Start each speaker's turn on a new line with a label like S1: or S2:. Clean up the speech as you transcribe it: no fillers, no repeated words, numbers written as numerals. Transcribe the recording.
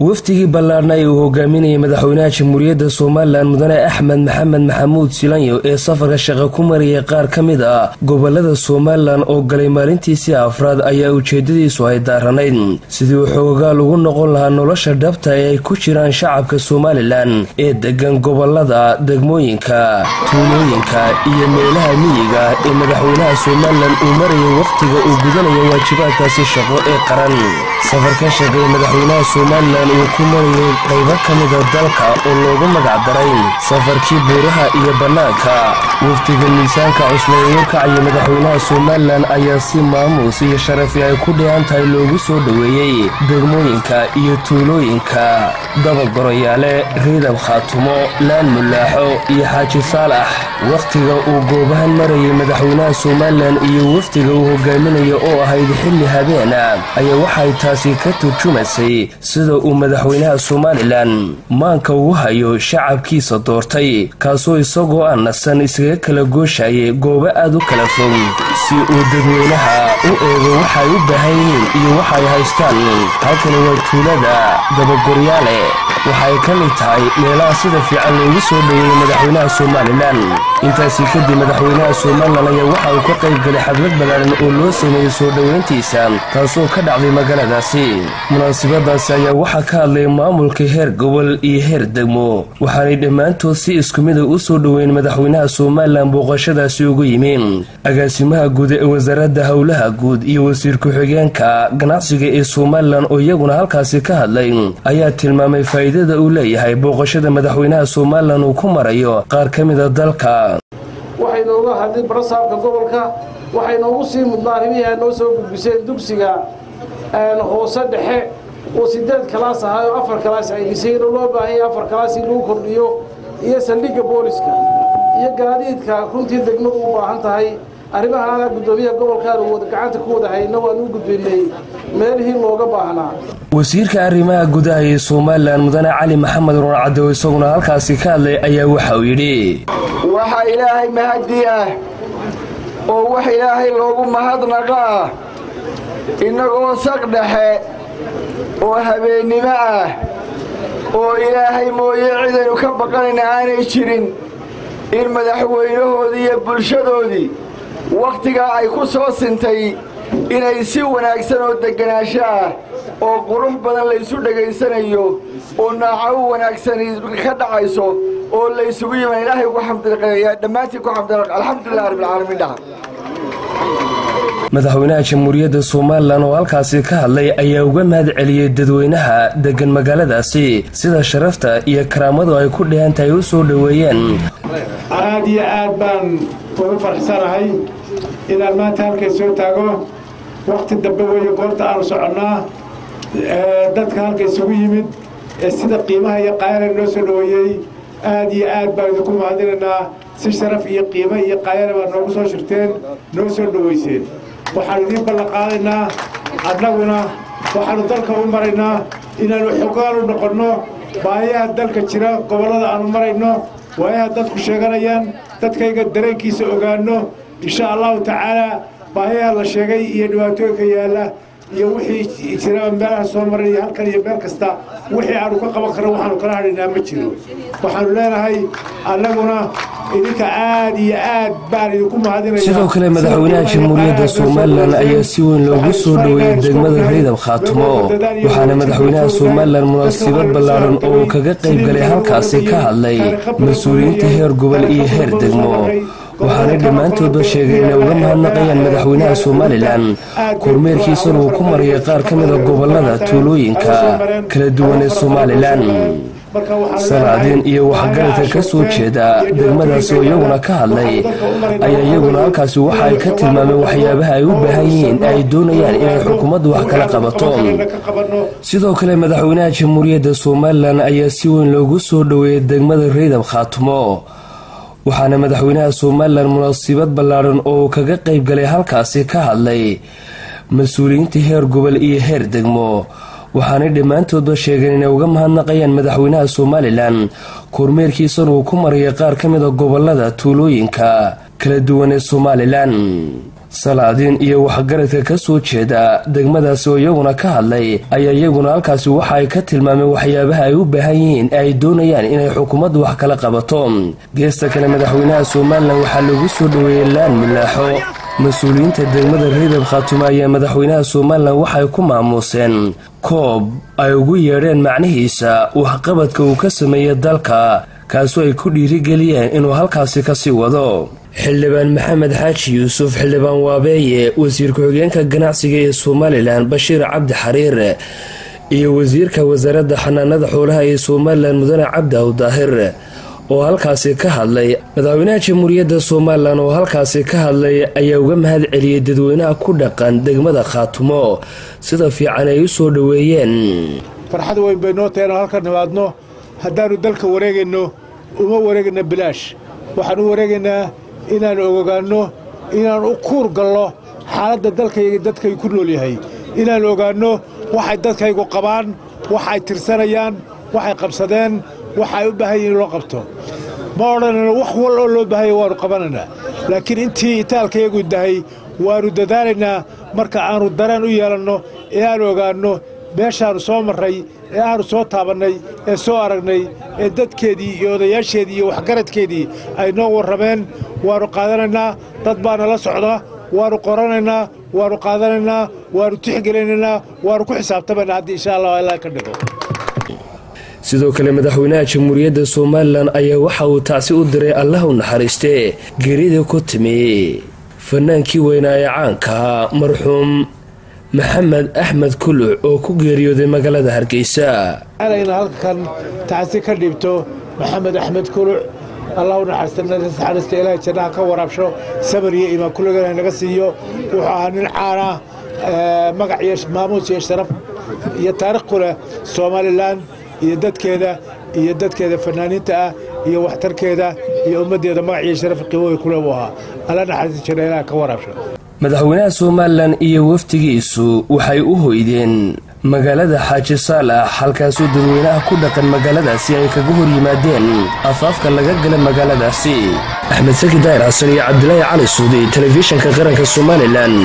S1: waftigii ballaarnay uu hogaaminayay madaxweynaha jamhuuriyadda Soomaaliland mudane Axmed Maxamed Maxamuud Silanyo ee safarka shaqo ku mariyay qaar ka mid ah gobolada Soomaaliland oo galay maalintiisii afraad ayaa ujeedadiisu ay daaranayd sidii uu xoogaal ugu noqon lahaa nolosha dhabta ee ay ku jiraan shacabka Soomaaliland ee degan gobolada degmooyinka tuulooyinka iyo meelaha miyiga ee madaxweynaha Soomaaliland uu marayay waqtiga uu gudanayo waajibaadkaasi shaqo ee qaran safarka shaqo ee madaxweynaha Soomaaliland uu ku marayay qaybo ka mid ah dalka oo loogu magac daray safarkii buuraha iyo banaanka waftiga miisaanka cusleeyo kacay madaxweynaha Soomaaliland ayaa si maamuus iyo sharaf ay ku dheehantahay loogu soo dhaweeyay degmooyinka iyo tuulooyinka dabagoroyaale Reedab Khaatumo Laan Mulaaxo iyo Xaaji Saalax waqtiga uu goobahan marayay madaxweynaha Soomaaliland iyo waftiga uu hogaaminayo oo ahayd xilli habeen ayaa waxay taasi ka turjumaysay sida uu madaxweynaha Soomaaliland maanka ugu hayo shacabkiisa doortay kaasoo isagoo aan nasan isaga kala gooshayay goobo aad u kala fog si uu dadweynaha u eego waxay u baahan yihiin iyo waxay haystaan halkan waa tuulada dabagoryaale waxay ka mid tahay meelaha sida fiican loogu soo dhaweeyay madaxweynaha Soomaaliland intaasi kadib madaxweynaha Soomaaliland ayaa waxa uu ka qayb galay xaflad ballaaran oo loo sameeyay soo dhaweyntiisa taasoo ka dhacday magaaladaasi munaasabadaasi ayaa waxa ka hadlay maamulka heer gobol iyo heer degmo waxaanay dhammaantood si isku mid ah u soo dhaweeyeen madaxweynaha Soomaaliland booqashadaasi ugu yimid agaasimaha guud ee wasaaradda howlaha guud iyo wasiir ku-xigeenka ganacsiga ee Soomaaliland oo iyaguna halkaasi ka hadlay ayaa tilmaamay faa'iidada uu leeyahay booqashada madaxweynaha Soomaaliland uu ku marayo qaar ka mid ah dalka
S2: waxay nooga hadlay barasaabka gobolka waxay noogu sii mudnaanimihii noo soo gudbiseen dugsiga hoose dhexe oo 8 kalaas ah oo 4 kalaas ay dhiseen loo baahan yahay 4 kalaas in lagu kordhiyo iyo saldhigga booliska iyo gaadiidka runtii degmadu u baahan tahay arrimaha gudoomiyaha gobolka uu gacanta ku wada hayno waan u gudbinay meelihii looga baahnaa
S1: wasiirka arrimaha gudaha ee Soomaaliland mudane Cali Maxamed Ruun Cadow isaguna halkaasi ka hadlay ayaa waxa uu yiri
S3: waxa Ilaahay mahadiya oo waxa Ilaahay loogu mahadnaqaa inagoo saqdhaxe oo habeenimo ah oo Ilaahay mooye ciidanu ka baqanayna aanay jirin in madaxweynahoodii iyo bulshadoodii waqtiga ay ku soo sintay inay si wanaagsan oo deganaansho ah oo qurux badan la isu dhageysanayo oo naaco wanaagsan ka dhacayso oo la isugu yimaado Ilaahay ugu xamdilqeeyaa dhamaantii ku xamdilqeeyaa alxamdulillaah rabbil caalamiin
S1: madaxweynaha jamhuuriyadda Soomaaliland oo halkaasi ka hadlay ayaa uga mahad celiyay dadweynaha degan magaaladaasi sida sharafta iyo karaamadu ay ku dheehantahay u soo dhaweeyeen
S4: aad iyo aad baan ugu faraxsanahay inaan maanta halkay soo taago waqti dambe weeye goorta aanu soconnaa dadka halkay isugu yimid sida qiimaha iyo qaayana noo soo dhaweeyey aad iyo aad baan idinku mahadinaynaa si sharaf iyo qiimo iyo qaayana baa noogu soo shirteen noo soo dhaweyseen waxaan idin ballan qaadaynaa annaguna waxaanu dalka u maraynaa inaanu xogaal u noqonno baahiyaha dalka jira gobollada aanu marayno waayaha dadku sheeganayaan dadkayga dareenkiisa ogaanno insha allahu tacaala baahiyaha la sheegay iyo dhibaatooyinka yaalla iyo wixii jira meelaha soo maray halkan iyo meel kasta wixii aanu ka qaban karno waxaanu kala hadhaynaa ma jiro waxaanu leenahay annaguna idinka aad iyo aad baan idinku mahadinayaa
S1: sidoo kale madaxweynaha jamhuuriyadda Soomaaliland ayaa si weyn loogu soo dhaweeyay degmada Reedab Khaatumo waxaana madaxweynaha Soomaaliland munaasabad ballaaran oo kaga qayb galay halkaasi ka hadlay mas'uuliyiinta heer gobol iyo heer degmo waxaana dhammaantoodba sheegay inay uga mahadnaqayaan madaxweynaha Soomaaliland kormeerkiisana uu ku mariyay qaar ka mid ah gobolada tuulooyinka kala duwan ee Soomaaliland salaadiin iyo waxgaradka ka soo jeeda degmadaasi oo iyaguna ka hadlay ayaa iyaguna halkaasi waxa ay ka tilmaameen waxyaabaha ay u baahan yihiin ay doonayaan inay xukuumaddu wax kala qabato sidoo kale madaxweynaha jamhuuriyadda Soomaaliland ayaa si weyn loogu soo dhaweeyay degmada Reedab Khaatumo waxaana madaxweynaha Soomaaliland munaasabad ballaaran oo kaga qayb galay halkaasi ka hadlay mas'uuliyiinta heer gobol iyo heer degmo waxaana dhammaantoodba sheegeen inay uga mahadnaqayaan madaxweynaha Soomaaliland kormeerkiisana uu ku mariyay qaar ka mid ah gobolada tuulooyinka kala duwan ee Soomaaliland salaadiin iyo waxgaradka ka soo jeeda degmadaasi oo iyaguna ka hadlay ayaa iyaguna halkaasi waxa ay ka tilmaameen waxyaabaha ay u baahan yihiin ay doonayaan inay xukuumaddu wax kala qabato. geesta kale madaxweynaha Soomaaliland waxaa lagu soo dhaweeyay laan milaaxo. mas-uuliyiinta degmada Reedab Khaatumo ayaa madaxweynaha Soomaaliland waxay ku maamuuseen koob ay ugu yeedheen macnihiisa waxqabadka uu ka sameeyay dalka, kaasoo ay ku dhiirigeliyeen inuu halkaasi ka sii wado. xildhibaan maxamed xaaji yuusuf xildhibaan waabeeye, wasiir ku-xigeenka ganacsiga ee Soomaaliland Bashiir Cabdi Xariir iyo wasiirka wasaaradda xanaanada xoolaha ee Soomaaliland Mudane Cabdi Awdaahir oo halkaasi ka hadlay. madaxweynaha jamhuuriyadda Soomaaliland oo halkaasi ka hadlay ayaa uga mahad celiyay dadweynaha ku dhaqan degmada Khaatumo sida fiican ay u soo dhaweeyeen.
S4: farxad weyn bay noo tahay halka nimaadno. haddaanu dalka wareegayno uma wareegna bilaash, waxaan u wareegaynaa inaan ogaanno, inaan u kuur gallo xaaladda dalkayga dadkay ku nool yahay, inaan ogaanno waxay dadkaygu qabaan, waxay tirsanayaan, waxay qabsadeen, waxay u baahan yihiin loo qabto. ma odhanayno wax wal oo loo baahaya waanu qabanaynaa, laakiin intii itaalkayagu dahay waanu dadaalaynaa marka aanu dareen u yeelanno ee aan ogaanno meeshaanu soo marray ee aanu soo taabannay ee soo aragnay ee dadkeedii iyo odayaasheedii iyo waxgaradkeedii ay noo warrameen. waanu qaadanaynaa, dad baana la socda, waanu qoranaynaa, waanu qaadanaynaa, waanu tixgelinaynaa, waanu ku xisaabtamaynaa haddii insha allah ilaa ka dhigo.
S1: sidoo kale madaxweynaha jamhuuriyadda Soomaaliland ayaa waxa uu taasi u diray Allah u naxariistay geerida ku timi fanaankii weynaa ee caanka marxuum maxamed axmed kuluc oo ku geeriyooday magaalada Hargeysa.
S4: alayna halkan taasi ka dhibto maxamed axmed kuluc, Allah u naxariisto ilaahay jannaha ka waraabsho, sabar iyo iimaan kulligana naga siiyo. wuxuu ahaa nin caan ah, magac iyo maamuus iyo sharaf iyo taariikh ku leh Soomaaliland iyo dadkeeda fanaaniinta ah iyo waxtarkeeda iyo ummaddeeda magac iyo sharaf qiimo ku leh ahaa. Allah naxariisto ilaahay ka waraabsho.
S1: madaxweynaha Soomaaliland iyo waftigiisu waxay u hoydeen magaalada Xaaji Saalax, halkaasoo dadweynaha ku dhaqan magaaladaasi ay kaga hor yimaadeen afaafka laga gala magaaladaasi. Axmed Saki Daahir Xasan iyo Cabdilaahi Cali Suudi, telefishinka qaranka Soomaaliland.